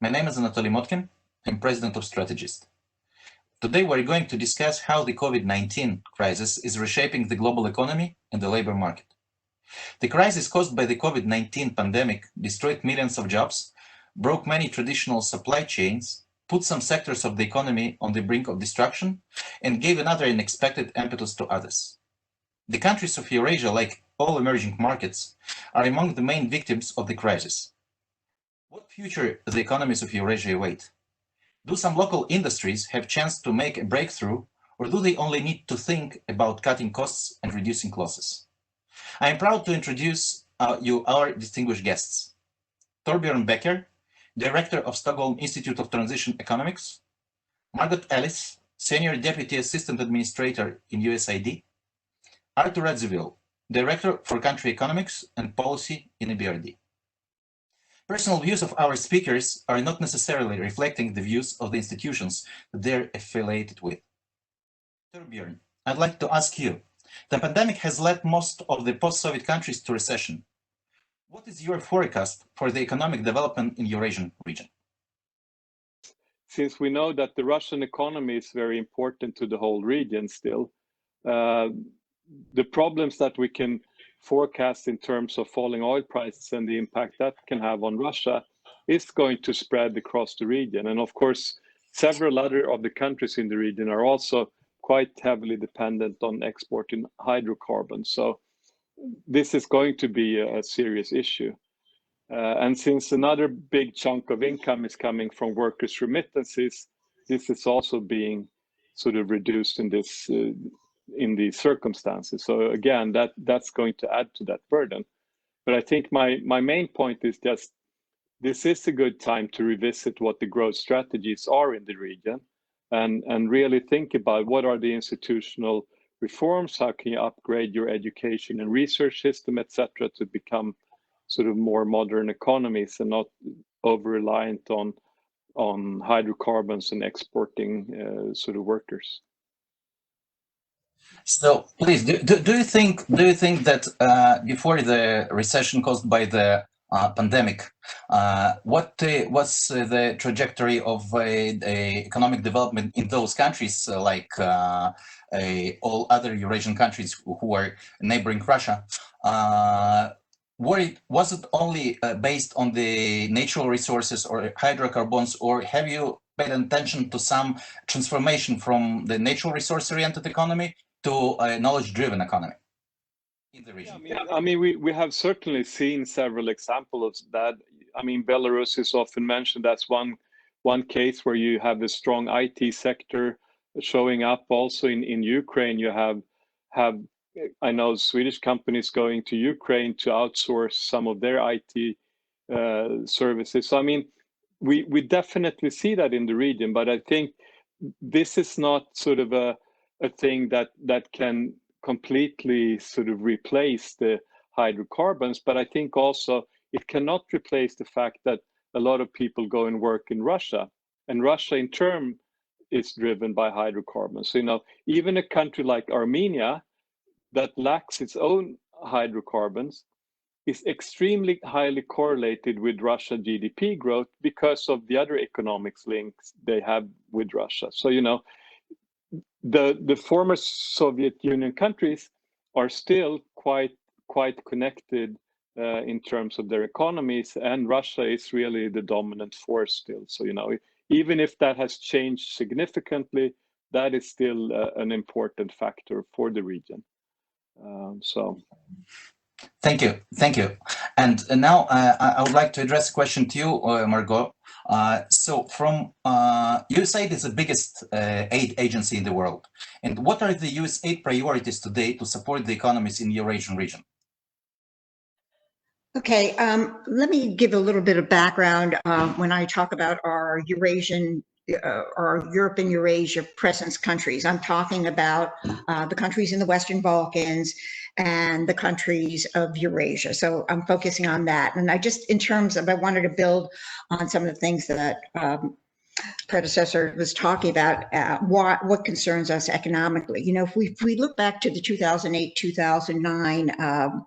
My name is Anatoly Motkin. I'm president of StrategEast. Today, we're going to discuss how the COVID-19 crisis is reshaping the global economy and the labor market. The crisis caused by the COVID-19 pandemic destroyed millions of jobs, broke many traditional supply chains, put some sectors of the economy on the brink of destruction, and gave another unexpected impetus to others. The countries of Eurasia, like all emerging markets, are among the main victims of the crisis. What future the economies of Eurasia await? Do some local industries have chance to make a breakthrough, or do they only need to think about cutting costs and reducing losses? I am proud to introduce you our distinguished guests. Torbjörn Becker, Director of Stockholm Institute of Transition Economics; Margot Ellis, Senior Deputy Assistant Administrator in USAID; Artur Radziwill, Director for Country Economics and Policy in EBRD. Personal views of our speakers are not necessarily reflecting the views of the institutions that they're affiliated with. Torbjörn, I'd like to ask you, the pandemic has led most of the post-Soviet countries to recession. What is your forecast for the economic development in Eurasian region? Since we know that the Russian economy is very important to the whole region still, the problems that we can forecast in terms of falling oil prices and the impact that can have on Russia is going to spread across the region. And of course, several other of the countries in the region are also quite heavily dependent on exporting hydrocarbons. So this is going to be a serious issue. And since another big chunk of income is coming from workers' remittances, this is also being sort of reduced in this in these circumstances. So again, that's going to add to that burden. But I think my main point is just this is a good time to revisit what the growth strategies are in the region and really think about what are the institutional reforms, how can you upgrade your education and research system, etc., to become sort of more modern economies and not over-reliant on hydrocarbons and exporting sort of workers. So, please, do you think that before the recession caused by the pandemic, what was the trajectory of economic development in those countries, like all other Eurasian countries who are neighboring Russia? Was it only based on the natural resources or hydrocarbons, or have you paid attention to some transformation from the natural resource-oriented economy to a knowledge-driven economy in the region? Yeah, I mean, we have certainly seen several examples of that. I mean, Belarus is often mentioned. That's one case where you have a strong IT sector showing up. Also in Ukraine, you have I know Swedish companies going to Ukraine to outsource some of their IT services. So I mean, we definitely see that in the region, but I think this is not sort of a thing that can completely sort of replace the hydrocarbons, but I think also it cannot replace the fact that a lot of people go and work in Russia, and Russia in turn is driven by hydrocarbons. So, you know, even a country like Armenia that lacks its own hydrocarbons is extremely highly correlated with Russian GDP growth because of the other economics links they have with Russia. So, you know, the former Soviet Union countries are still quite connected in terms of their economies, and Russia is really the dominant force still. So, you know, even if that has changed significantly, that is still an important factor for the region. Thank you. And now I would like to address a question to you, Margot. So from USAID is the biggest aid agency in the world. And what are the USAID priorities today to support the economies in the Eurasian region? Okay, let me give a little bit of background when I talk about our Eurasian or Europe and Eurasia presence countries. I'm talking about the countries in the Western Balkans and the countries of Eurasia. So I'm focusing on that. And I just, in terms of, I wanted to build on some of the things that predecessor was talking about, what concerns us economically. You know, if we look back to the 2008-2009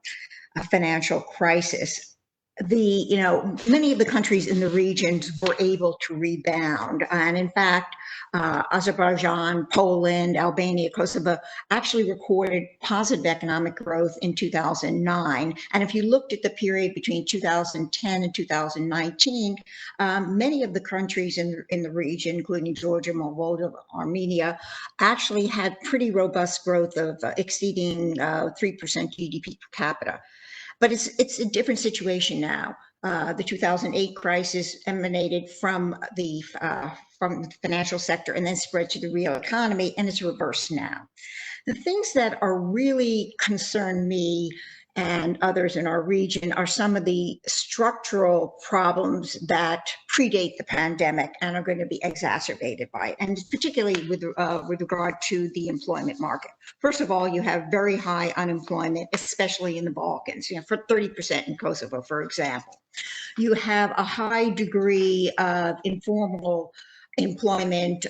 financial crisis, many of the countries in the regions were able to rebound. And in fact, Azerbaijan, Poland, Albania, Kosovo actually recorded positive economic growth in 2009. And if you looked at the period between 2010 and 2019, many of the countries in the region, including Georgia, Moldova, Armenia, actually had pretty robust growth of exceeding 3% GDP per capita. But it's a different situation now. The 2008 crisis emanated from the financial sector and then spread to the real economy, and it's reversed now. The things that are really concern me and others in our region are some of the structural problems that predate the pandemic and are going to be exacerbated by it, and particularly with regard to the employment market. First of all, you have very high unemployment, especially in the Balkans, for 30% in Kosovo, for example. You have a high degree of informal employment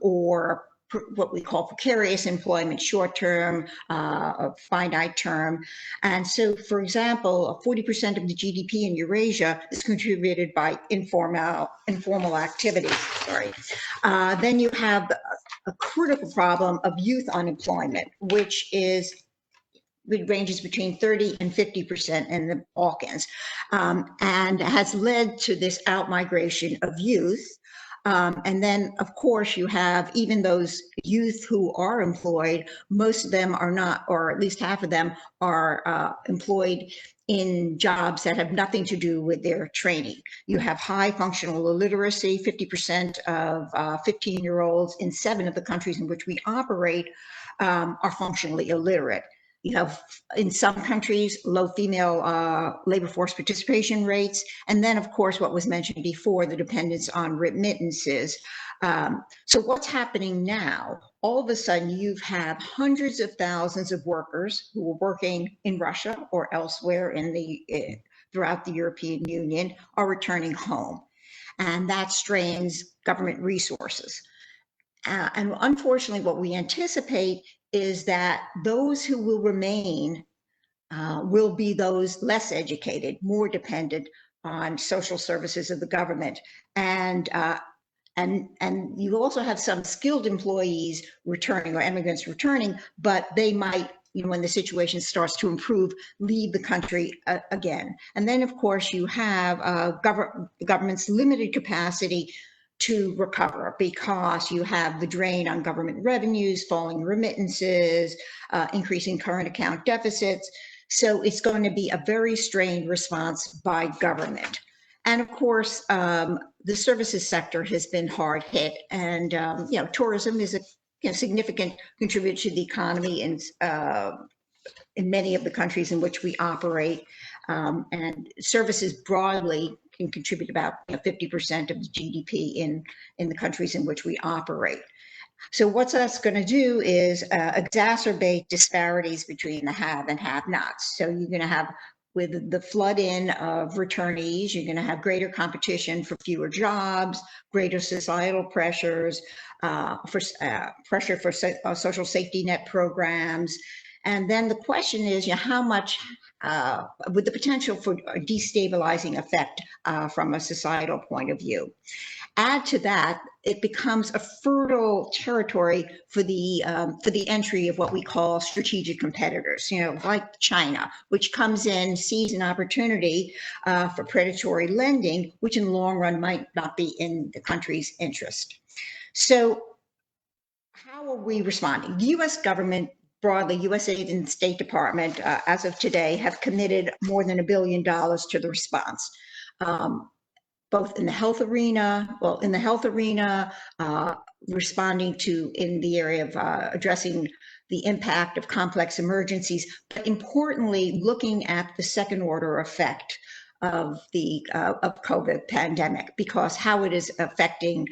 or what we call precarious employment, short-term, finite term. And so, for example, 40% of the GDP in Eurasia is contributed by informal activities. Then you have a critical problem of youth unemployment, which ranges between 30 and 50% in the Balkans, and has led to this outmigration of youth. And then, of course, you have even those youth who are employed, most of them are not, or at least half of them are employed in jobs that have nothing to do with their training. You have high functional illiteracy. 50% of 15-year-olds in 7 of the countries in which we operate are functionally illiterate. You have, in some countries, low female labor force participation rates. And then, of course, what was mentioned before, the dependence on remittances. So what's happening now? All of a sudden, you have hundreds of thousands of workers who are working in Russia or elsewhere throughout the European Union are returning home. And that strains government resources. And unfortunately, what we anticipate is that those who will remain will be those less educated, more dependent on social services of the government. And you also have some skilled employees returning, or immigrants returning, but they might, when the situation starts to improve, leave the country again. And then, of course, you have the government's limited capacity to recover, because you have the drain on government revenues, falling remittances, increasing current account deficits. So it's going to be a very strained response by government. And of course, the services sector has been hard hit, and tourism is a significant contributor to the economy in many of the countries in which we operate. And services broadly can contribute about 50% of the GDP in the countries in which we operate. So what's that's going to do is exacerbate disparities between the have and have-nots. So you're going to have, with the flood in of returnees, you're going to have greater competition for fewer jobs, greater societal pressures, pressure for social safety net programs. And then the question is, how much, with the potential for a destabilizing effect from a societal point of view. Add to that, it becomes a fertile territory for the entry of what we call strategic competitors, like China, which comes in, sees an opportunity for predatory lending, which in the long run might not be in the country's interest. So how are we responding? The U.S. government, broadly, USAID and State Department, as of today, have committed more than $1 billion to the response, both in the health arena, responding to in the area of addressing the impact of complex emergencies, but importantly, looking at the second order effect of the COVID pandemic, because how it is affecting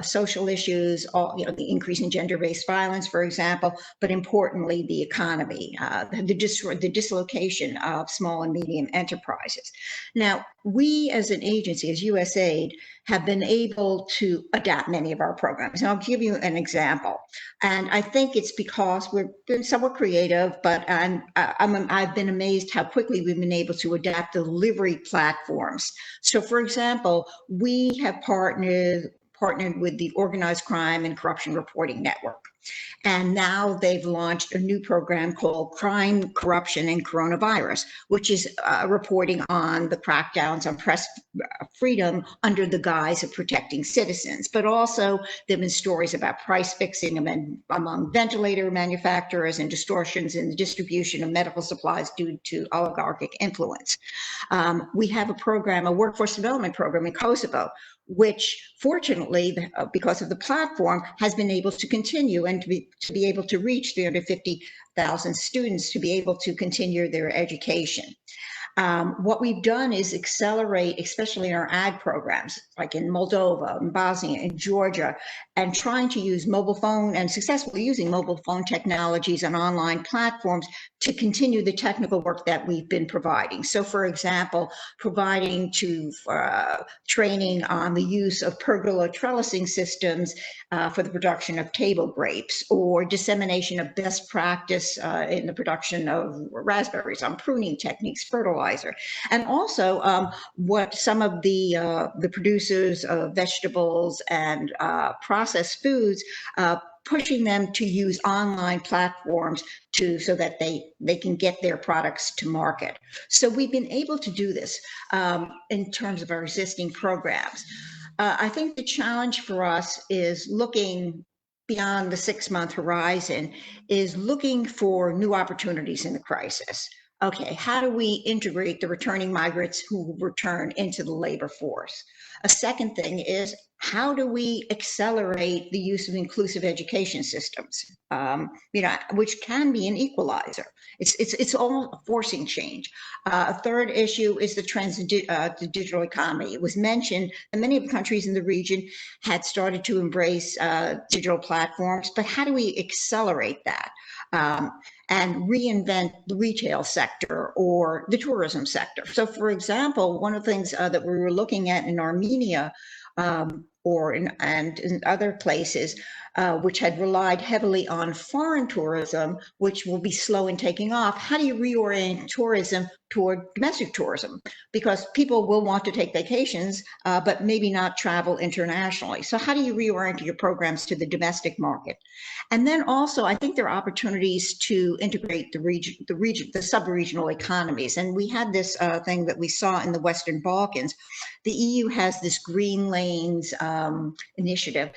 social issues, the increase in gender-based violence, for example, but importantly, the economy, the dislocation of small and medium enterprises. Now, we as an agency, as USAID, have been able to adapt many of our programs. And I'll give you an example. And I think it's because we've been somewhat creative, but I've been amazed how quickly we've been able to adapt the delivery platforms. So for example, we have partnered with the Organized Crime and Corruption Reporting Network. And now they've launched a new program called Crime, Corruption, and Coronavirus, which is reporting on the crackdowns on press freedom under the guise of protecting citizens. But also there have been stories about price fixing among ventilator manufacturers and distortions in the distribution of medical supplies due to oligarchic influence. We have a program, a workforce development program in Kosovo, which fortunately, because of the platform, has been able to continue and to be able to reach 350,000 students to be able to continue their education. What we've done is accelerate, especially in our ag programs, like in Moldova, in Bosnia, in Georgia, and trying to use mobile phone and successfully using mobile phone technologies and online platforms to continue the technical work that we've been providing. So for example, providing training on the use of pergola trellising systems for the production of table grapes, or dissemination of best practice in the production of raspberries on pruning techniques, fertilizer, and also what some of the producers of vegetables and processed foods, pushing them to use online platforms so that they can get their products to market. So we've been able to do this in terms of our existing programs. I think the challenge for us is looking beyond the 6-month horizon, is looking for new opportunities in the crisis. Okay, how do we integrate the returning migrants who return into the labor force? A second thing is, how do we accelerate the use of inclusive education systems, which can be an equalizer? It's all forcing change. A third issue is the transit to digital economy. It was mentioned that many of the countries in the region had started to embrace digital platforms, but how do we accelerate that? And reinvent the retail sector or the tourism sector. So for example, one of the things that we were looking at in Armenia and in other places, which had relied heavily on foreign tourism, which will be slow in taking off. How do you reorient tourism toward domestic tourism? Because people will want to take vacations, but maybe not travel internationally. So how do you reorient your programs to the domestic market? And then also, I think there are opportunities to integrate the sub-regional economies. And we had this thing that we saw in the Western Balkans. The EU has this Green Lanes initiative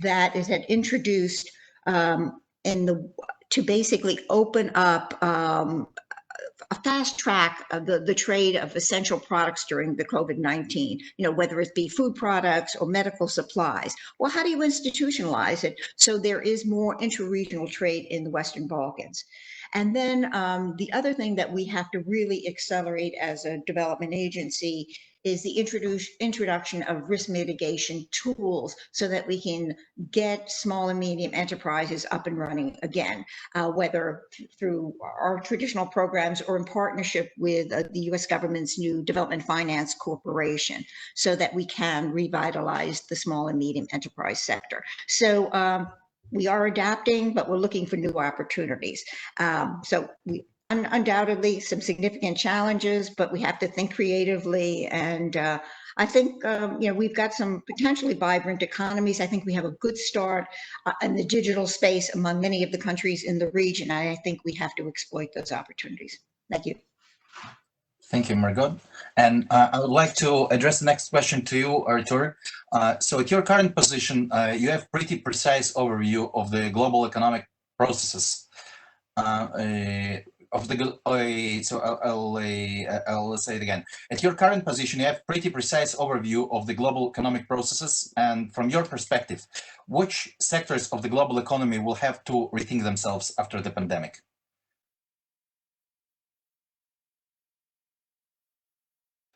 that had introduced to basically open up a fast track of the trade of essential products during the COVID-19, whether it be food products or medical supplies. Well, how do you institutionalize it so there is more inter-regional trade in the Western Balkans? And then the other thing that we have to really accelerate as a development agency is the introduction of risk mitigation tools so that we can get small and medium enterprises up and running again, whether through our traditional programs or in partnership with the US government's new Development Finance Corporation, so that we can revitalize the small and medium enterprise sector. So we are adapting, but we're looking for new opportunities. So we undoubtedly some significant challenges, but we have to think creatively. And I think, we've got some potentially vibrant economies. I think we have a good start in the digital space among many of the countries in the region. I think we have to exploit those opportunities. Thank you. Thank you, Margot. And I would like to address the next question to you, Artur. So at your current position, you have pretty precise overview of the global economic processes. I'll say it again. At your current position, you have pretty precise overview of the global economic processes. And from your perspective, which sectors of the global economy will have to rethink themselves after the pandemic?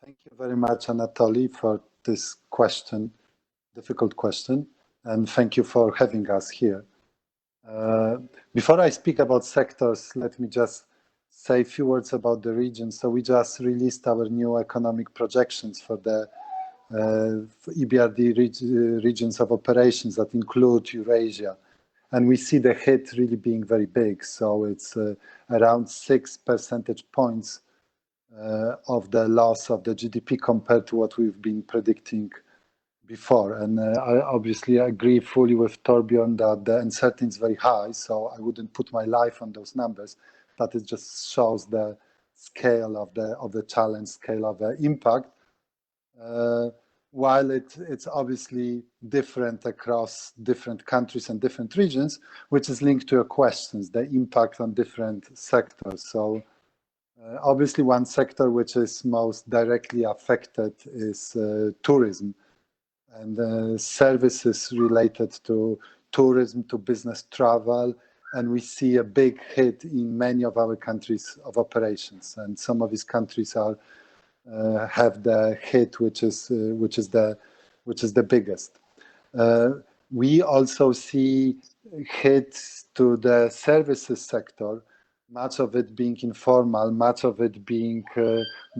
Thank you very much, Anatoly, for this question, difficult question, and thank you for having us here. Before I speak about sectors, let me just say a few words about the region. So we just released our new economic projections for the EBRD regions of operations that include Eurasia. And we see the hit really being very big. So it's around 6 percentage points of the loss of the GDP compared to what we've been predicting before. And I obviously agree fully with Torbjörn that the uncertainty is very high, so I wouldn't put my life on those numbers, but it just shows the scale of the challenge, scale of the impact. While it's obviously different across different countries and different regions, which is linked to your questions, the impact on different sectors. So obviously one sector which is most directly affected is tourism and services related to tourism, to business travel. And we see a big hit in many of our countries of operations. And some of these countries are have the hit, which is the biggest. We also see hits to the services sector, much of it being informal, much of it being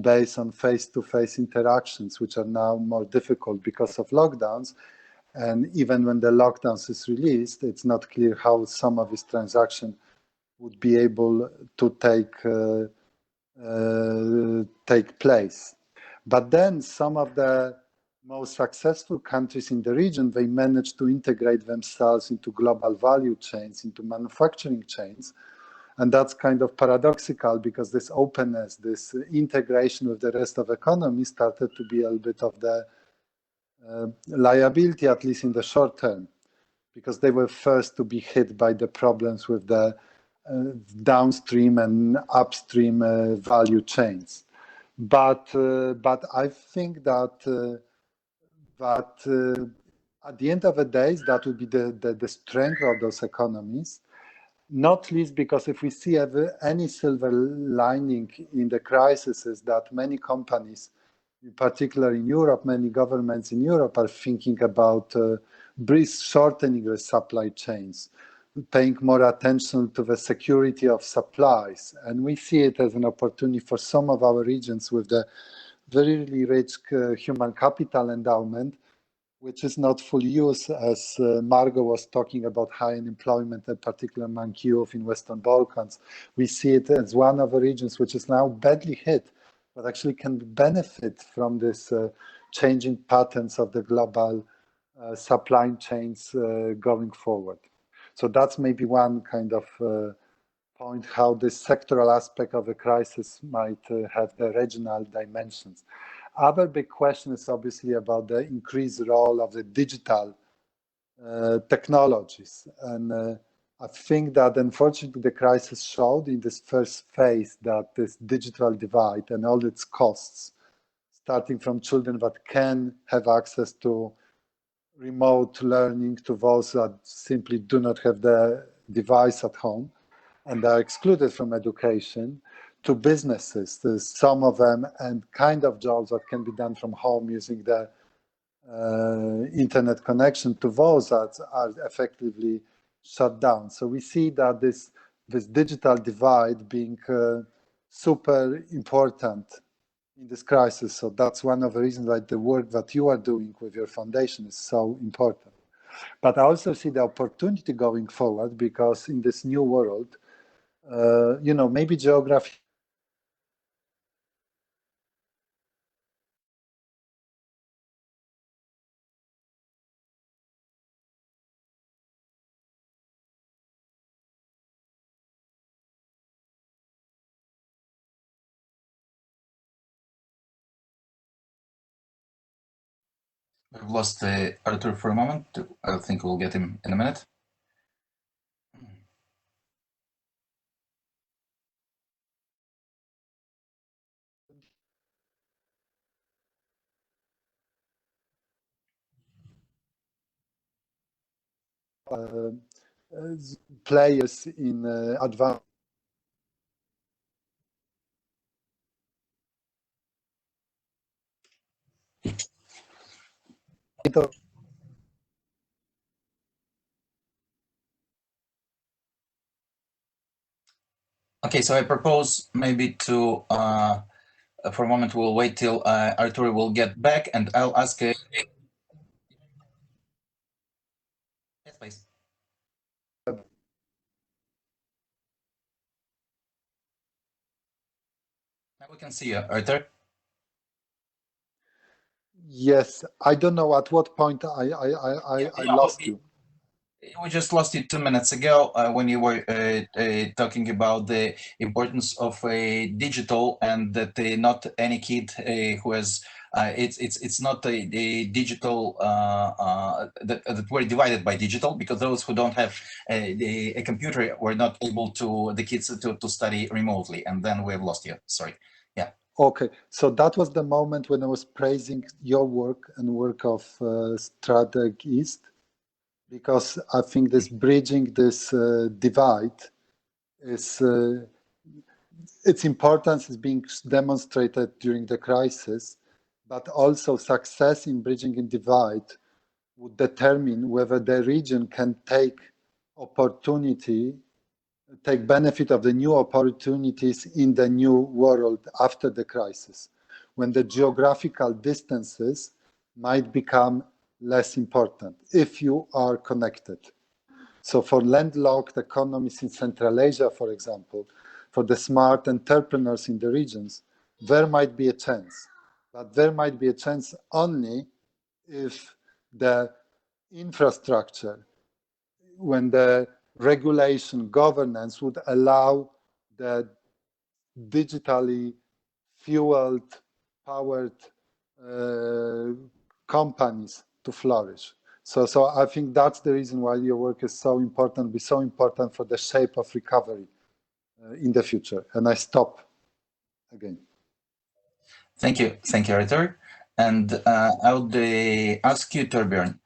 based on face-to-face interactions, which are now more difficult because of lockdowns. And even when the lockdowns is released, it's not clear how some of these transactions would be able to take place. But then some of the most successful countries in the region, they managed to integrate themselves into global value chains, into manufacturing chains. And that's kind of paradoxical because this openness, this integration with the rest of the economy started to be a little bit of the liability, at least in the short term, because they were first to be hit by the problems with the downstream and upstream value chains. But I think that at the end of the day, that would be the strength of those economies, not least because if we see any silver lining in the crisis is that many companies, in particular in Europe, many governments in Europe are thinking about shortening the supply chains, paying more attention to the security of supplies. And we see it as an opportunity for some of our regions with the very rich human capital endowment, which is not fully used, as Margot was talking about high unemployment, in particular among youth in Western Balkans. We see it as one of the regions which is now badly hit, but actually can benefit from this changing patterns of the global supply chains going forward. So that's maybe one kind of point how this sectoral aspect of the crisis might have the regional dimensions. Other big question is obviously about the increased role of the digital technologies. And I think that unfortunately the crisis showed in this first phase that this digital divide and all its costs, starting from children that can have access to remote learning, to those that simply do not have the device at home and are excluded from education, to businesses, some of them, and kind of jobs that can be done from home using the internet connection, to those that are effectively shut down. So we see that this digital divide being super important in this crisis. So that's one of the reasons why the work that you are doing with your foundation is so important. But I also see the opportunity going forward because in this new world, maybe geography We've lost Artur for a moment. I think we'll get him in a minute. players in advanced Okay, so I propose maybe to, for a moment, we'll wait till Artur will get back, and I'll ask. Yes, please. We can see you, Artur. Yes, I don't know at what point I lost you. We just lost you 2 minutes ago when you were talking about the importance of digital, and that not any kid who has it's not a digital that we're divided by digital, because those who don't have a computer were not able to, the kids to study remotely, and then we have lost you. Sorry. Yeah. Okay, so that was the moment when I was praising your work and work of StrategEast, because I think this bridging this divide is its importance is being demonstrated during the crisis, but also success in bridging a divide would determine whether the region can take benefit of the new opportunities in the new world after the crisis, when the geographical distances might become less important if you are connected. So for landlocked economies in Central Asia, for example, for the smart entrepreneurs in the regions, there might be a chance, but there might be a chance only if the infrastructure, when the regulation governance would allow the digitally fueled, powered companies to flourish. So I think that's the reason why your work is so important, be so important for the shape of recovery in the future. And I stop again. Thank you, Artur. And I would ask you, Torbjörn.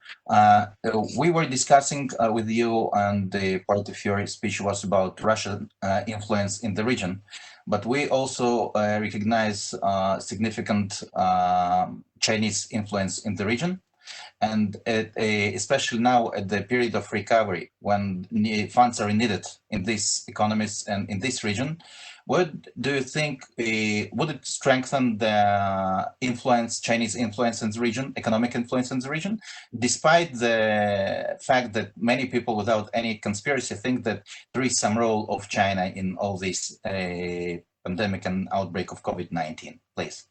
We were discussing with you, and the part of your speech was about Russian influence in the region, but we also recognize significant Chinese influence in the region. And especially now at the period of recovery, when funds are needed in these economies and in this region, what do you think, would it strengthen the influence, Chinese influence in the region, economic influence in the region, despite the fact that many people without any conspiracy think that there is some role of China in all this pandemic and outbreak of COVID-19, please?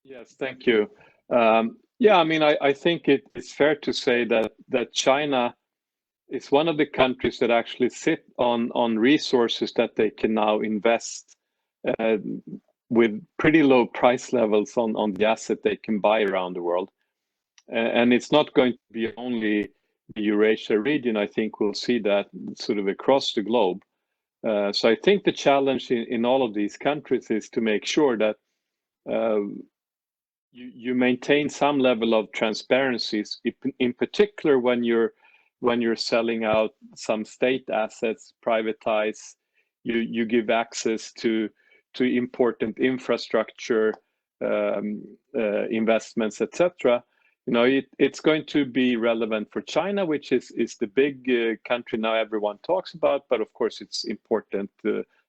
Yes, thank you. Yeah, I mean, I think it's fair to say that China is one of the countries that actually sit on resources that they can now invest with pretty low price levels on the asset they can buy around the world. And it's not going to be only the Eurasia region. I think we'll see that sort of across the globe. So I think the challenge in all of these countries is to make sure that you maintain some level of transparency, in particular when you're selling out some state assets, privatize, you give access to important infrastructure investments, etc. You know, it's going to be relevant for China, which is the big country now everyone talks about, but of course it's important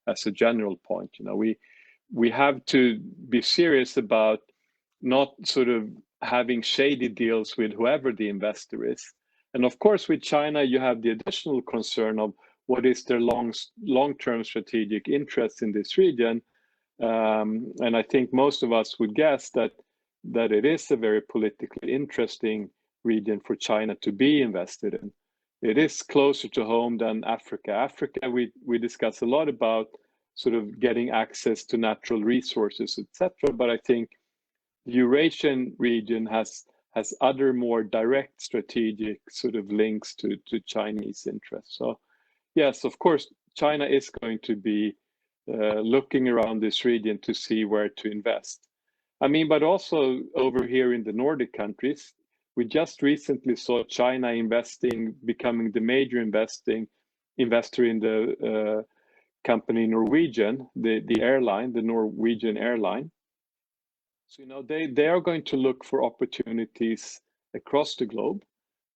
as a general point. You know, we have to be serious about not sort of having shady deals with whoever the investor is. And of course, with China, you have the additional concern of what is their long-term strategic interest in this region. And I think most of us would guess that it is a very politically interesting region for China to be invested in. It is closer to home than Africa. Africa, we discuss a lot about sort of getting access to natural resources, etc. But I think the Eurasian region has other more direct strategic sort of links to Chinese interests. So yes, of course, China is going to be looking around this region to see where to invest. I mean, but also over here in the Nordic countries, we just recently saw China becoming the major investor in the company Norwegian, the airline, the Norwegian airline. So, you know, they are going to look for opportunities across the globe.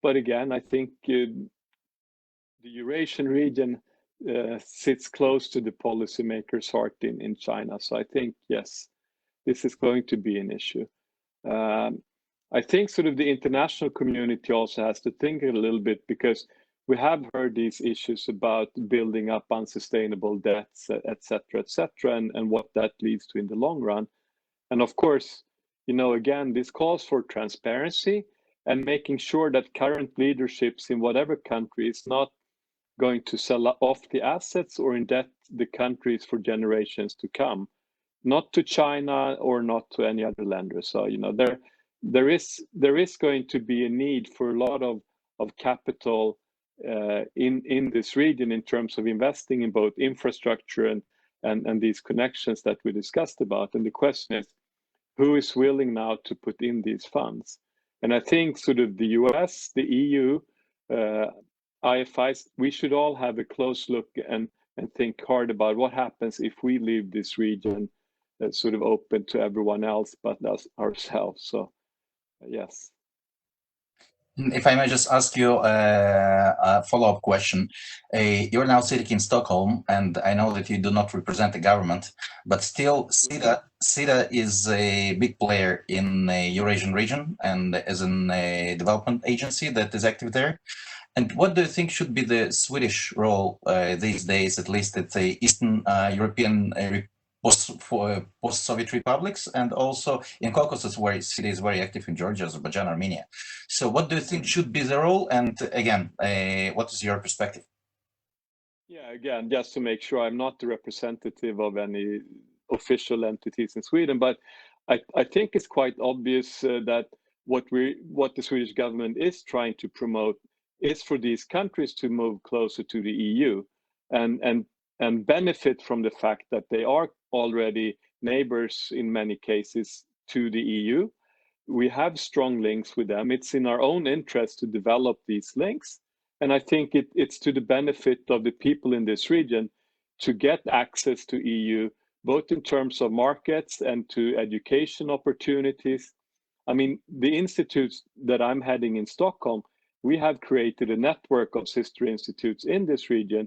But again, I think the Eurasian region sits close to the policymakers' heart in China. So I think, yes, this is going to be an issue. I think sort of the international community also has to think a little bit, because we have heard these issues about building up unsustainable debts, et cetera, and what that leads to in the long run. And of course, you know, again, this calls for transparency and making sure that current leaderships in whatever country is not going to sell off the assets or indebt the countries for generations to come, not to China or not to any other lender. So, you know, there is going to be a need for a lot of capital in this region in terms of investing in both infrastructure and these connections that we discussed about. And the question is, who is willing now to put in these funds? And I think sort of the US, the EU, IFIs, we should all have a close look and think hard about what happens if we leave this region sort of open to everyone else but us ourselves. So, yes. If I may just ask you a follow-up question. You're now sitting in Stockholm, and I know that you do not represent the government, but still SIDA is a big player in the Eurasian region and as a development agency that is active there. And what do you think should be the Swedish role these days, at least at the Eastern European post-Soviet republics, and also in Caucasus, where SIDA is very active in Georgia, Azerbaijan, Armenia. So what do you think should be the role? And again, what is your perspective? Yeah, again, just to make sure I'm not the representative of any official entities in Sweden, but I think it's quite obvious that what the Swedish government is trying to promote is for these countries to move closer to the EU and benefit from the fact that they are already neighbors in many cases to the EU. We have strong links with them. It's in our own interest to develop these links. And I think it's to the benefit of the people in this region to get access to EU, both in terms of markets and to education opportunities. I mean, the institutes that I'm heading in Stockholm, we have created a network of sister institutes in this region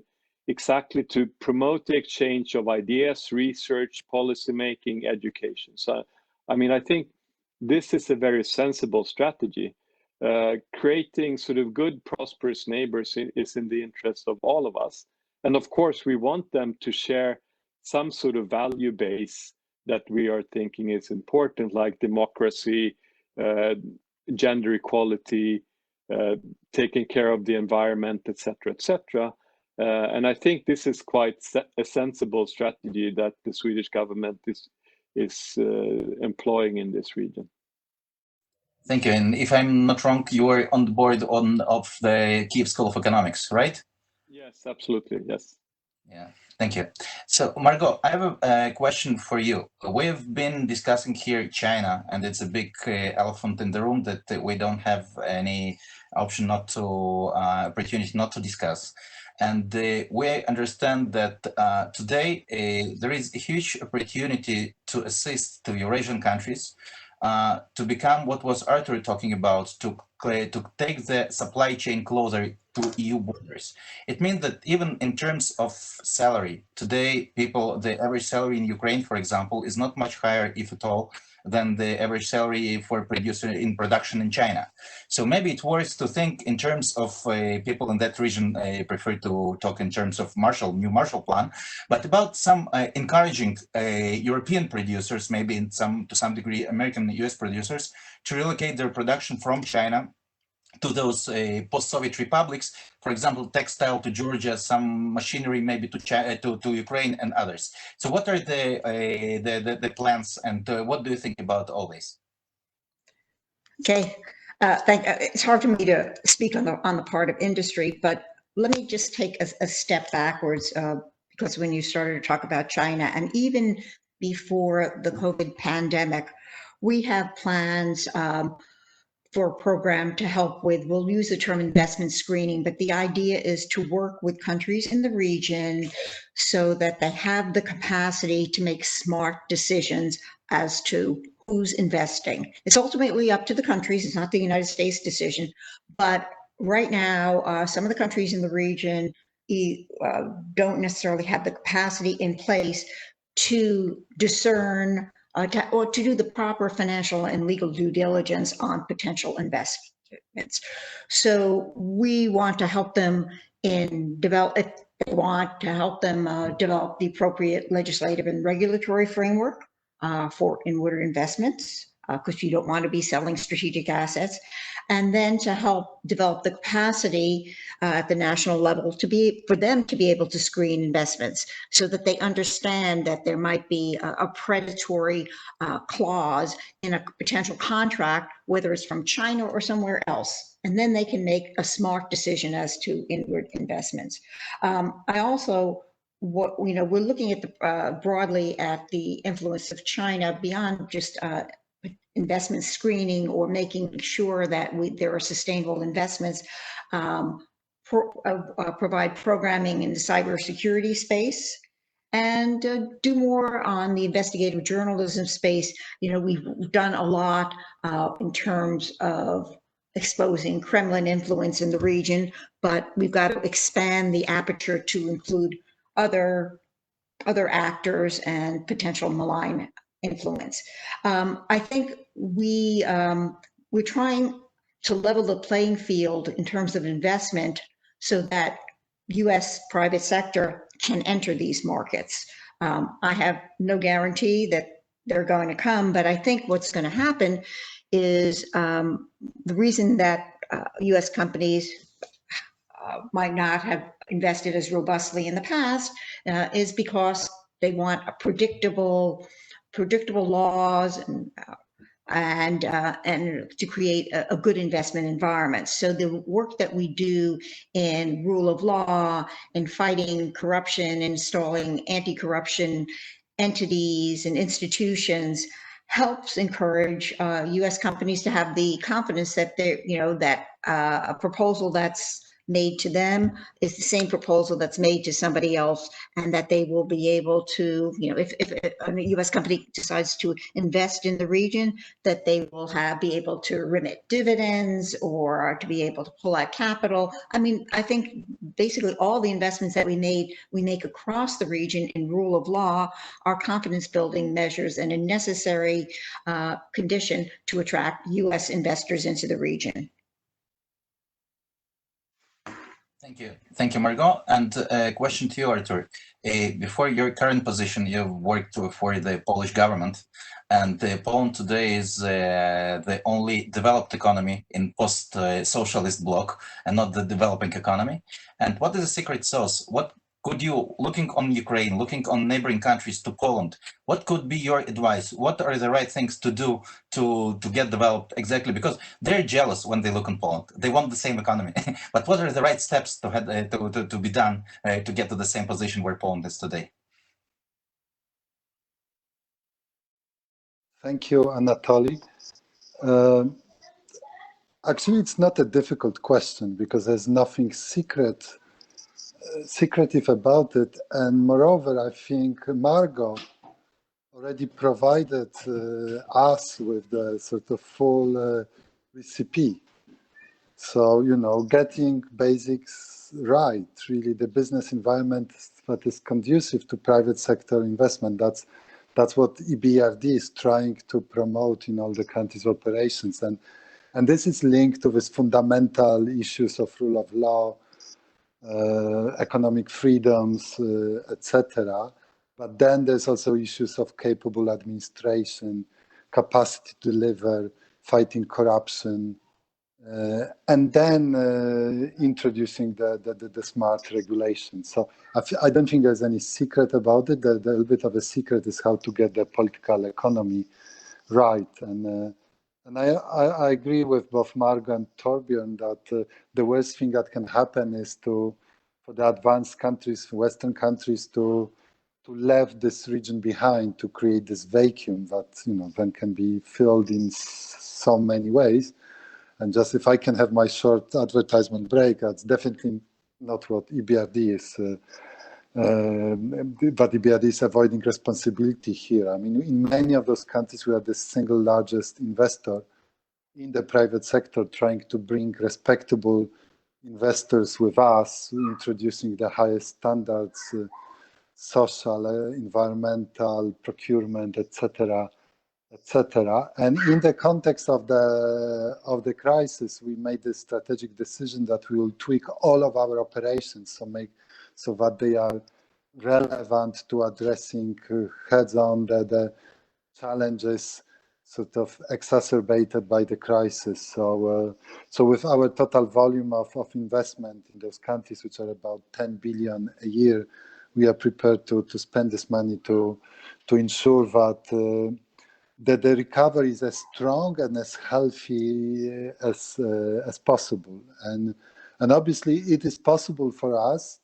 exactly to promote the exchange of ideas, research, policymaking, education. So, I mean, I think this is a very sensible strategy. Creating sort of good, prosperous neighbors is in the interest of all of us. And of course, we want them to share some sort of value base that we are thinking is important, like democracy, gender equality, taking care of the environment, etc., etc. And I think this is quite a sensible strategy that the Swedish government is employing in this region. Thank you. And if I'm not wrong, you are on the board of the Kiev School of Economics, right? Yes, absolutely. Yes. Yeah. Thank you. So, Margot, I have a question for you. We've been discussing here China, and it's a big elephant in the room that we don't have any option opportunity not to discuss. And we understand that today there is a huge opportunity to assist to Eurasian countries to become what was Artur talking about, to take the supply chain closer to EU borders. It means that even in terms of salary, today the average salary in Ukraine, for example, is not much higher, if at all, than the average salary for producer in production in China. So maybe it's worth to think in terms of people in that region prefer to talk in terms of new Marshall Plan, but about some encouraging European producers, maybe to some degree American and US producers, to relocate their production from China to those post-Soviet republics, for example, textile to Georgia, some machinery maybe to Ukraine and others. So what are the plans, and what do you think about all this? Okay, it's hard for me to speak on the part of industry, but let me just take a step backwards because when you started to talk about China, and even before the COVID pandemic, we have plans for a program to help with, we'll use the term investment screening, but the idea is to work with countries in the region so that they have the capacity to make smart decisions as to who's investing. It's ultimately up to the countries, it's not the United States decision, but right now, some of the countries in the region don't necessarily have the capacity in place to discern or to do the proper financial and legal due diligence on potential investments. So we want to help them develop the appropriate legislative and regulatory framework for inward investments, because you don't want to be selling strategic assets, and then to help develop the capacity at the national level for them to be able to screen investments, so that they understand that there might be a predatory clause in a potential contract, whether it's from China or somewhere else, and then they can make a smart decision as to inward investments. I also, we're looking at broadly at the influence of China beyond just investment screening or making sure that there are sustainable investments. Provide programming in the cybersecurity space, and do more on the investigative journalism space. We've done a lot in terms of exposing Kremlin influence in the region, but we've got to expand the aperture to include other actors and potential malign influence. I think we're trying to level the playing field in terms of investment so that U.S. private sector can enter these markets. I have no guarantee that they're going to come, but I think what's going to happen is the reason that U.S. companies might not have invested as robustly in the past is because they want a predictable laws and to create a good investment environment. So the work that we do in rule of law, in fighting corruption, installing anti-corruption entities and institutions, helps encourage U.S. companies to have the confidence that that a proposal that's made to them is the same proposal that's made to somebody else, and that they will be able to, if a U.S. company decides to invest in the region, that they will be able to remit dividends or to be able to pull out capital. I mean, I think basically all the investments that we make across the region in rule of law are confidence building measures and a necessary condition to attract U.S. investors into the region. Thank you, Margot. And a question to you, Artur. Before your current position, you've worked for the Polish government, and Poland today is the only developed economy in post-socialist bloc and not the developing economy. And what is the secret sauce? What could you, looking on Ukraine, looking on neighboring countries to Poland, what could be your advice? What are the right things to do to get developed exactly? Because they're jealous when they look on Poland. They want the same economy. But what are the right steps to be done to get to the same position where Poland is today? Thank you, Anatoly. Actually, it's not a difficult question because there's nothing secretive about it, and moreover, I think Margot already provided us with the sort of full recipe. So, getting basics right, really the business environment that is conducive to private sector investment, that's what EBRD is trying to promote in all the countries' operations, and this is linked to these fundamental issues of rule of law, economic freedoms, etc. But then there's also issues of capable administration, capacity to deliver, fighting corruption, and then introducing the smart regulation. So I don't think there's any secret about it. The little bit of a secret is how to get the political economy right. And I agree with both Margot and Torbjörn that the worst thing that can happen is for the advanced countries, Western countries, to leave this region behind, to create this vacuum that then can be filled in so many ways. And just if I can have my short advertisement break, that's definitely not what EBRD is. But EBRD is avoiding responsibility here. I mean, in many of those countries, we are the single largest investor in the private sector, trying to bring respectable investors with us, introducing the highest standards, social, environmental, procurement, etc. etc. And in the context of the crisis, we made the strategic decision that we will tweak all of our operations so that they are relevant to addressing heads-on the challenges sort of exacerbated by the crisis. So with our total volume of investment in those countries, which are about 10 billion a year, we are prepared to spend this money to ensure that that the recovery is as strong and as healthy as possible. And obviously it is possible for us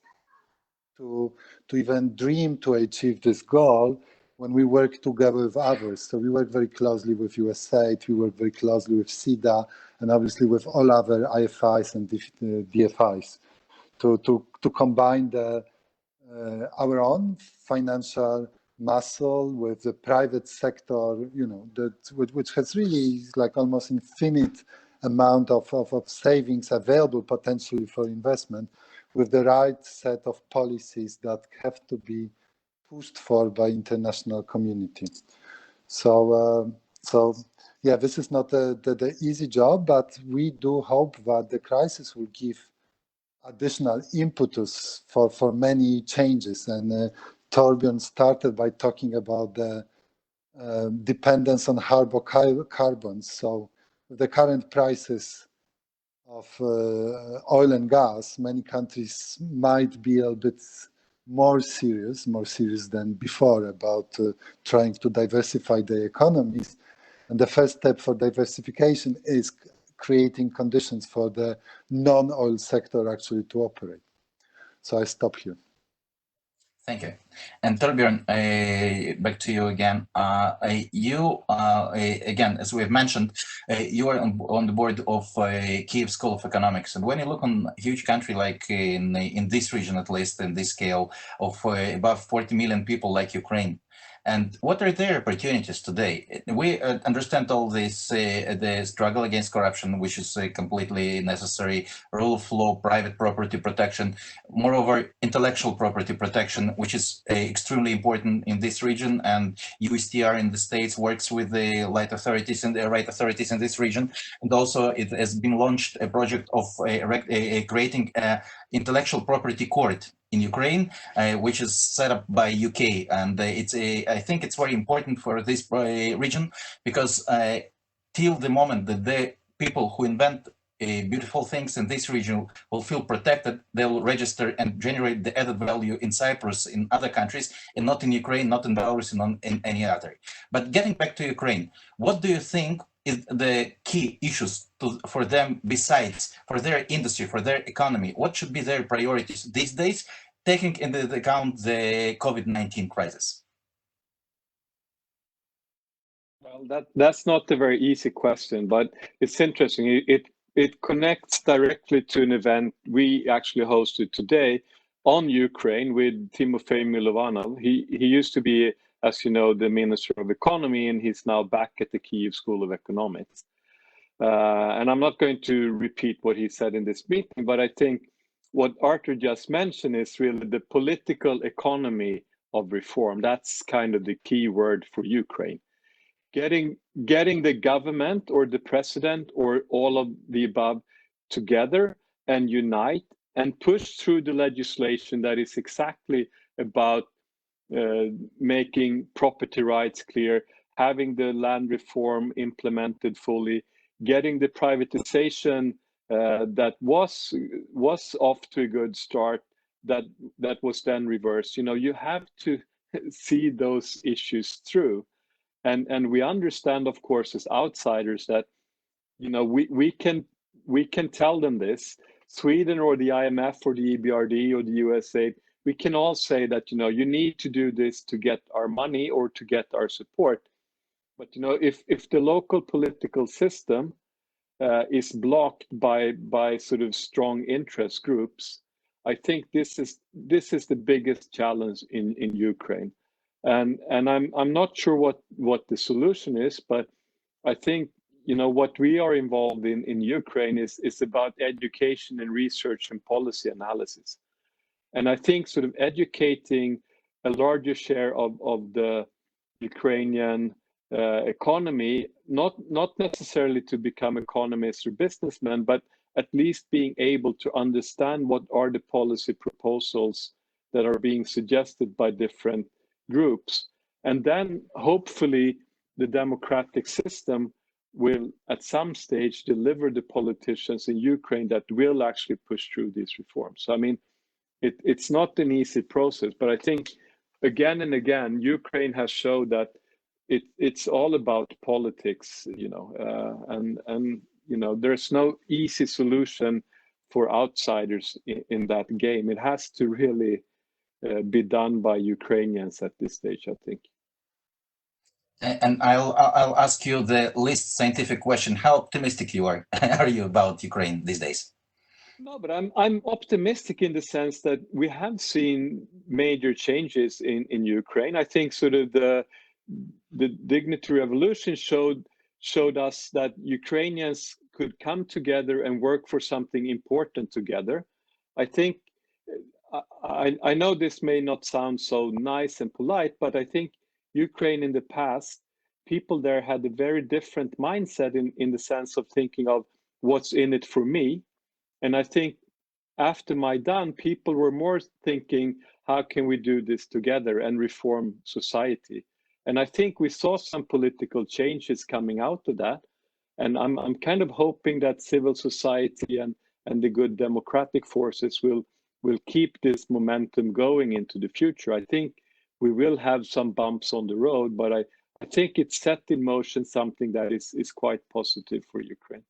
to even dream to achieve this goal when we work together with others. So we work very closely with USAID, we work very closely with SIDA, and obviously with all other IFIs and DFIs to combine our own financial muscle with the private sector, which has really like almost infinite amount of savings available potentially for investment, with the right set of policies that have to be pushed for by international community. So yeah, this is not the easy job, but we do hope that the crisis will give additional impetus for many changes. And Torbjörn started by talking about the dependence on hydrocarbons. So with the current prices of oil and gas, many countries might be a bit more serious than before about trying to diversify their economies. And the first step for diversification is creating conditions for the non-oil sector actually to operate. So I stop here. Thank you. And Torbjörn, back to you again. Again, as we have mentioned, you are on the board of Kiev School of Economics. And when you look on a huge country like in this region, at least in this scale of above 40 million people like Ukraine, and what are their opportunities today? We understand all this, the struggle against corruption, which is completely necessary, rule of law, private property protection, moreover, intellectual property protection, which is extremely important in this region. And USTR in the States works with the right authorities in this region. And also it has been launched a project of creating an intellectual property court in Ukraine, which is set up by UK, and I think it's very important for this region, because till the moment that the people who invent beautiful things in this region will feel protected, they will register and generate the added value in Cyprus, in other countries, and not in Ukraine, not in Belarus, and in any other. But getting back to Ukraine, what do you think is the key issues for them, besides for their industry, for their economy? What should be their priorities these days, taking into account the COVID-19 crisis? Well, that's not a very easy question, but it's interesting. It connects directly to an event we actually hosted today on Ukraine with Timofey Milovanov. He used to be, as you know, the Minister of Economy, and he's now back at the Kiev School of Economics. And I'm not going to repeat what he said in this meeting, but I think what Artur just mentioned is really the political economy of reform. That's kind of the key word for Ukraine. Getting the government or the president or all of the above together and unite and push through the legislation that is exactly about making property rights clear, having the land reform implemented fully, getting the privatization that was off to a good start, that was then reversed. You have to see those issues through. And we understand, of course, as outsiders that, we can tell them this. Sweden or the IMF or the EBRD or the USAID, we can all say that, you need to do this to get our money or to get our support. But, if the local political system is blocked by sort of strong interest groups, I think this is the biggest challenge in Ukraine. And I'm not sure what the solution is, but I think what we are involved in Ukraine is about education and research and policy analysis. And I think sort of educating a larger share of the Ukrainian economy, not necessarily to become economists or businessmen, but at least being able to understand what are the policy proposals that are being suggested by different groups. And then hopefully the democratic system will at some stage deliver the politicians in Ukraine that will actually push through these reforms. So I mean, it's not an easy process, but I think again and again, Ukraine has showed that it's all about politics, and there's no easy solution for outsiders in that game. It has to really be done by Ukrainians at this stage, I think. And I'll ask you the least scientific question: how optimistic are you about Ukraine these days? No, but I'm optimistic in the sense that we have seen major changes in Ukraine. I think sort of the Dignity Revolution showed us that Ukrainians could come together and work for something important together. I think I know this may not sound so nice and polite, but I think Ukraine in the past, people there had a very different mindset in the sense of thinking of what's in it for me. And I think after Maidan, people were more thinking, how can we do this together and reform society? And I think we saw some political changes coming out of that. And I'm kind of hoping that civil society and the good democratic forces will keep this momentum going into the future. I think we will have some bumps on the road, but I think it's set in motion something that is quite positive for Ukraine.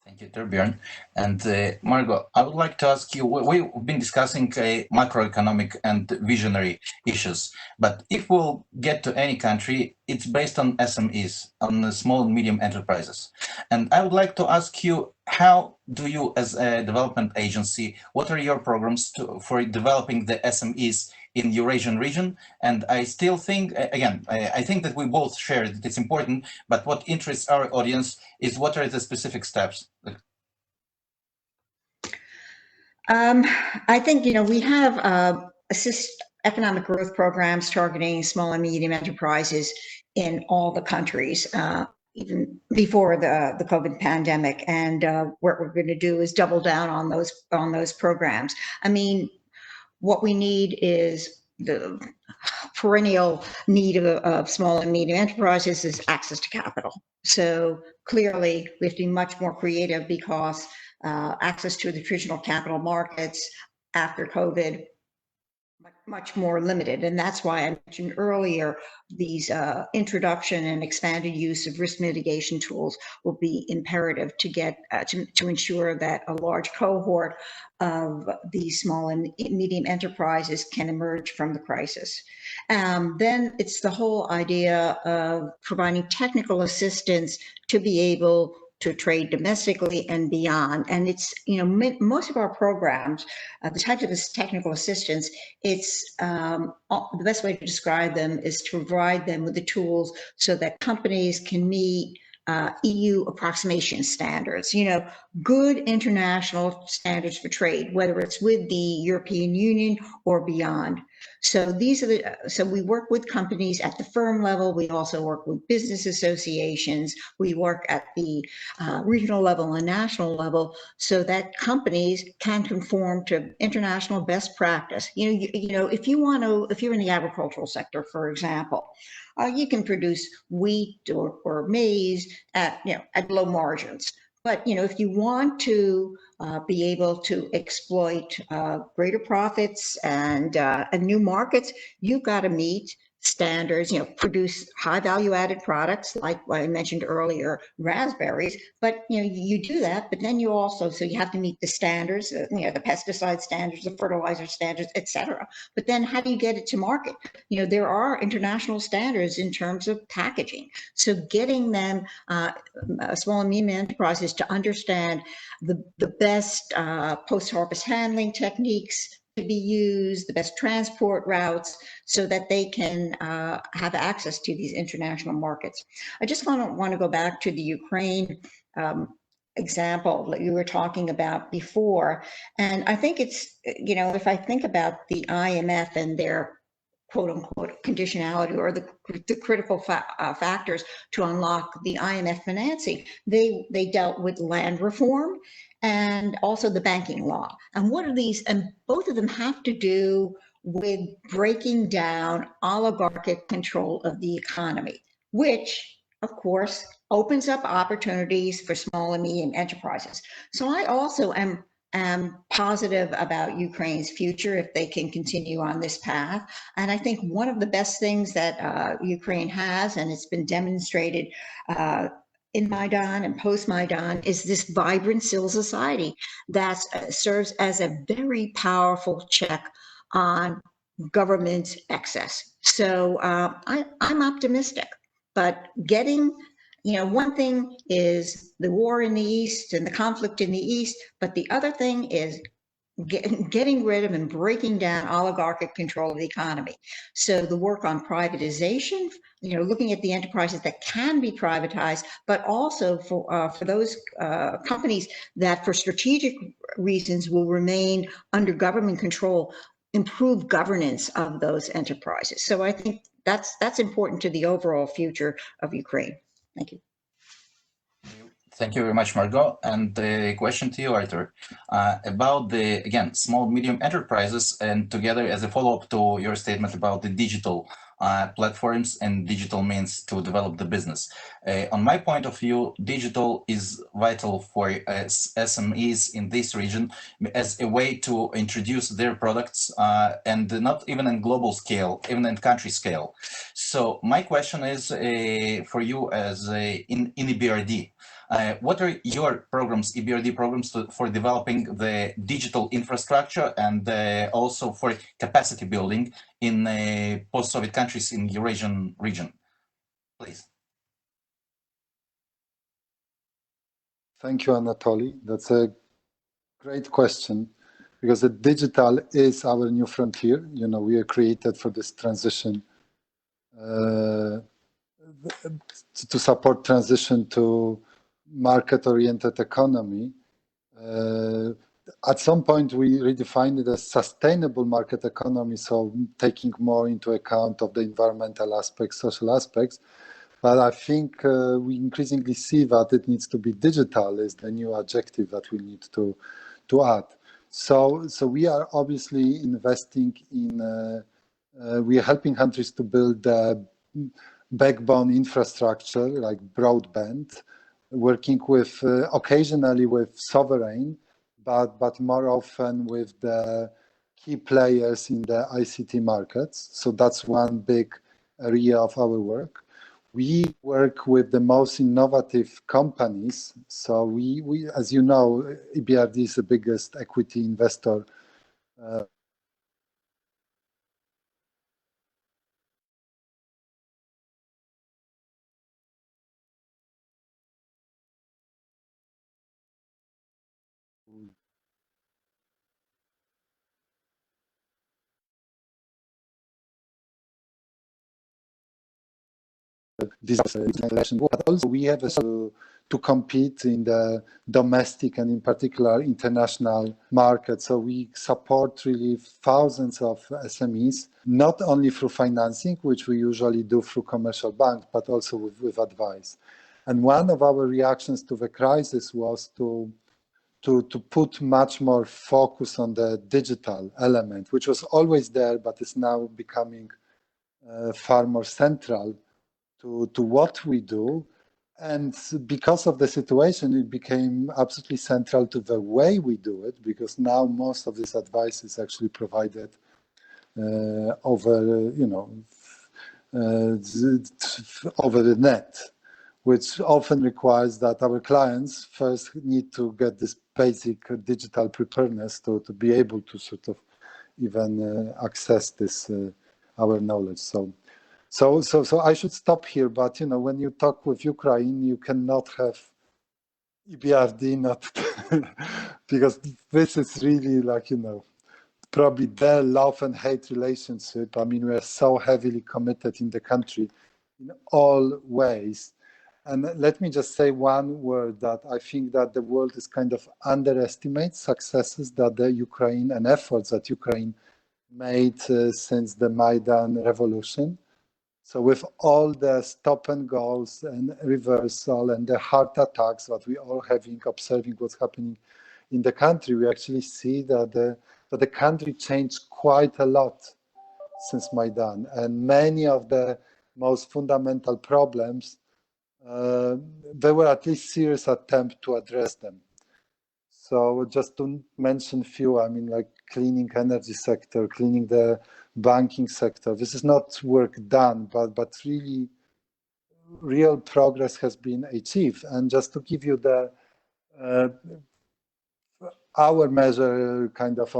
Thank you, Torbjörn. And Margot, I would like to ask you, we've been discussing macroeconomic and visionary issues, but if we'll get to any country, it's based on SMEs, on small and medium enterprises. And I would like to ask you, how do you, as a development agency, what are your programs for developing the SMEs in the Eurasian region? And I still think, again, I think that we both share that it's important, but what interests our audience is what are the specific steps? I think, we have economic growth programs targeting small and medium enterprises in all the countries, even before the COVID pandemic. And what we're going to do is double down on those programs. I mean, what we need is the perennial need of small and medium enterprises is access to capital. So clearly we have to be much more creative because access to the traditional capital markets after COVID much more limited. And that's why I mentioned earlier, these introduction and expanded use of risk mitigation tools will be imperative to get to ensure that a large cohort of these small and medium enterprises can emerge from the crisis. Then it's the whole idea of providing technical assistance to be able to trade domestically and beyond. And it's, most of our programs, the type of this technical assistance, it's the best way to describe them is to provide them with the tools so that companies can meet EU approximation standards, good international standards for trade, whether it's with the European Union or beyond. So so we work with companies at the firm level. We also work with business associations. We work at the regional level and national level so that companies can conform to international best practice. If you're in the agricultural sector, for example, you can produce wheat or maize at low margins. But if you want to be able to exploit greater profits and new markets, you've got to meet standards, produce high value added products like what I mentioned earlier, raspberries. But you do that, but then you have to meet the standards, the pesticide standards, the fertilizer standards, etc. But then how do you get it to market? There are international standards in terms of packaging. So getting them, small and medium enterprises, to understand the best post-harvest handling techniques to be used, the best transport routes, so that they can have access to these international markets. I just want to go back to the Ukraine example that you were talking about before. And I think it's, if I think about the IMF and their quote unquote conditionality or the critical factors to unlock the IMF financing. They dealt with land reform and also the banking law. And what are these? And both of them have to do with breaking down oligarchic control of the economy, which of course opens up opportunities for small and medium enterprises. So I also am positive about Ukraine's future if they can continue on this path. And I think one of the best things that Ukraine has, and it's been demonstrated in Maidan and post-Maidan, is this vibrant civil society that serves as a very powerful check on government excess. So I'm optimistic, but one thing is the war in the East and the conflict in the East, but the other thing is getting rid of and breaking down oligarchic control of the economy. So the work on privatization, looking at the enterprises that can be privatized, but also for those companies that for strategic reasons will remain under government control, improve governance of those enterprises. So I think that's important to the overall future of Ukraine. Thank you. Thank you very much, Margot. And the question to you, Artur, about the, again, small, medium enterprises, and together as a follow-up to your statement about the digital platforms and digital means to develop the business. On my point of view, digital is vital for SMEs in this region as a way to introduce their products and not even in global scale, even in country scale. So my question is for you as in EBRD. What are your programs, EBRD programs, for developing the digital infrastructure and also for capacity building in post-Soviet countries in the Eurasian region? Please. Thank you, Anatoly. That's a great question, because the digital is our new frontier. We are created for this transition, to support transition to market-oriented economy. At some point, we redefined it as sustainable market economy, so taking more into account of the environmental aspects, social aspects. But I think we increasingly see that it needs to be digital is the new adjective that we need to add. So we are obviously investing in, we are helping countries to build the backbone infrastructure like broadband, working with occasionally with sovereign, but more often with the key players in the ICT markets. So that's one big area of our work. We work with the most innovative companies. So we as you know, EBRD is the biggest equity investor this election, but also we have to compete in the domestic and in particular international market. So we support really thousands of SMEs, not only through financing, which we usually do through commercial banks, but also with advice. And one of our reactions to the crisis was to put much more focus on the digital element, which was always there, but is now becoming far more central to what we do. And because of the situation, it became absolutely central to the way we do it, because now most of this advice is actually provided over, over the net, which often requires that our clients first need to get this basic digital preparedness to be able to sort of even access this, our knowledge. So I should stop here, but when you talk with Ukraine, you cannot have EBRD not because this is really like, probably their love and hate relationship. I mean, we are so heavily committed in the country in all ways. And let me just say one word, that I think that the world is kind of underestimates successes that the Ukraine and efforts that Ukraine made since the Maidan revolution. So with all the stop and goes and reversal and the heart attacks that we all having, observing what's happening in the country, we actually see that the country changed quite a lot since Maidan, and many of the most fundamental problems, there were at least serious attempts to address them. So just to mention a few, I mean, like cleaning energy sector, cleaning the banking sector. This is not work done, but really real progress has been achieved. And just to give you the our measure kind of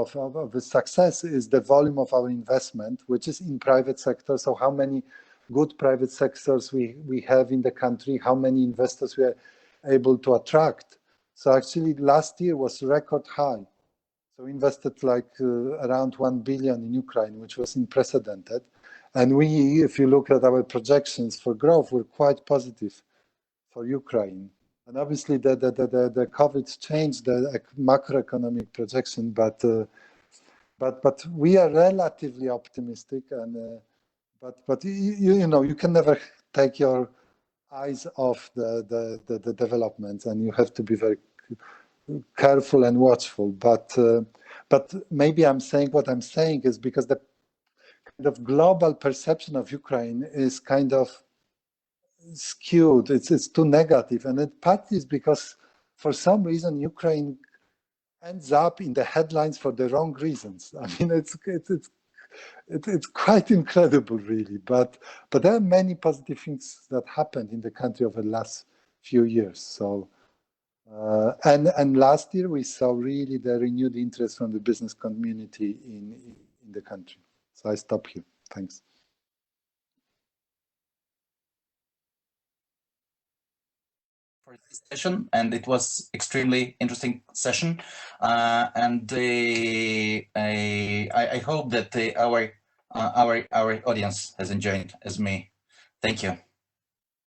the success is the volume of our investment, which is in private sector. So how many good private sectors we have in the country, how many investors we are able to attract. So actually last year was record high. So we invested like around 1 billion in Ukraine, which was unprecedented. And we, if you look at our projections for growth, we're quite positive for Ukraine. And obviously the COVID changed the macroeconomic projection, but we are relatively optimistic. And but you know, you can never take your eyes off the developments, and you have to be very careful and watchful. But maybe I'm saying what I'm saying is because the kind of global perception of Ukraine is kind of skewed. It's too negative, and it partly is because for some reason Ukraine ends up in the headlines for the wrong reasons. I mean, it's quite incredible, really. But there are many positive things that happened in the country over the last few years. So and last year we saw really the renewed interest from the business community in the country. So I stop here. Thanks. For this session, and it was extremely interesting session, and I hope that our audience has enjoyed as me. Thank you.